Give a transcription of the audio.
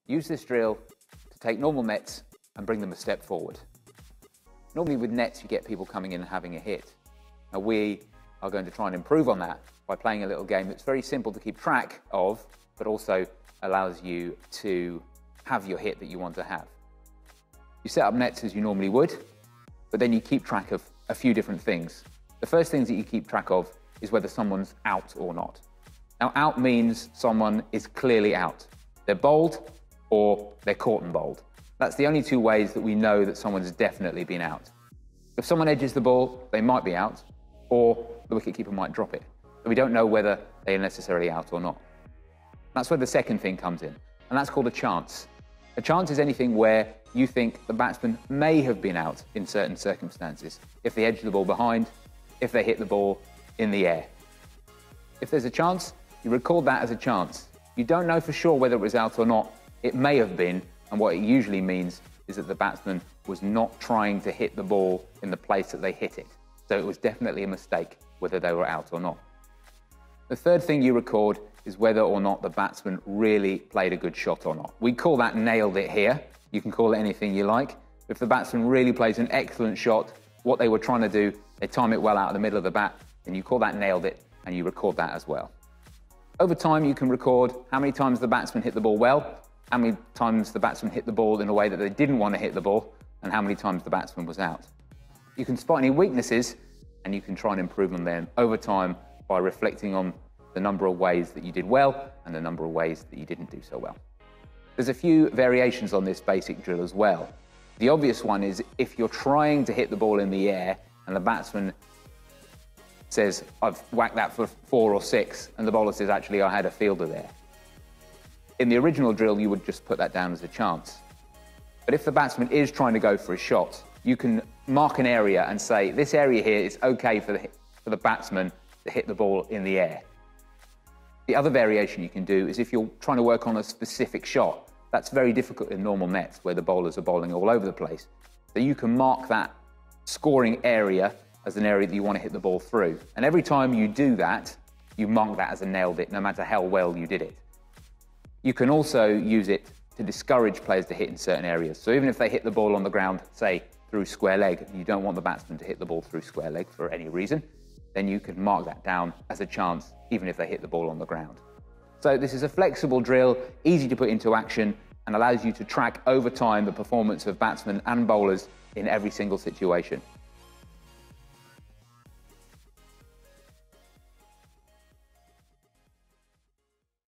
Use this drill to take normal nets and bring them a step forward. Normally with nets, you get people coming in and having a hit. Now we are going to try and improve on that by playing a little game that's very simple to keep track of, but also allows you to have your hit that you want to have. You set up nets as you normally would, but then you keep track of a few different things. The first things that you keep track of is whether someone's out or not. Now, out means someone is clearly out. They're bowled or they're caught and bowled. That's the only two ways that we know that someone's definitely been out. If someone edges the ball, they might be out, or the wicketkeeper might drop it. So we don't know whether they are necessarily out or not. That's where the second thing comes in, and that's called a chance. A chance is anything where you think the batsman may have been out in certain circumstances. If they edge the ball behind, if they hit the ball in the air. If there's a chance, you record that as a chance. You don't know for sure whether it was out or not. It may have been, and what it usually means is that the batsman was not trying to hit the ball in the place that they hit it. So it was definitely a mistake whether they were out or not. The third thing you record is whether or not the batsman really played a good shot or not. We call that nailed it here. You can call it anything you like. If the batsman really plays an excellent shot, what they were trying to do, they time it well out of the middle of the bat, then you call that nailed it, and you record that as well. Over time, you can record how many times the batsman hit the ball well, how many times the batsman hit the ball in a way that they didn't want to hit the ball, and how many times the batsman was out. You can spot any weaknesses, and you can try and improve on them over time by reflecting on the number of ways that you did well and the number of ways that you didn't do so well. There's a few variations on this basic drill as well. The obvious one is if you're trying to hit the ball in the air and the batsman says, I've whacked that for 4 or 6, and the bowler says, actually, I had a fielder there. In the original drill, you would just put that down as a chance. But if the batsman is trying to go for a shot, you can mark an area and say, this area here is okay for the batsman to hit the ball in the air. The other variation you can do is if you're trying to work on a specific shot. That's very difficult in normal nets where the bowlers are bowling all over the place. So you can mark that scoring area as an area that you want to hit the ball through. And every time you do that, you mark that as a nailed it, no matter how well you did it. You can also use it to discourage players to hit in certain areas. So even if they hit the ball on the ground, say through square leg, and you don't want the batsman to hit the ball through square leg for any reason, then you can mark that down as a chance, even if they hit the ball on the ground. So this is a flexible drill, easy to put into action, and allows you to track over time the performance of batsmen and bowlers in every single situation.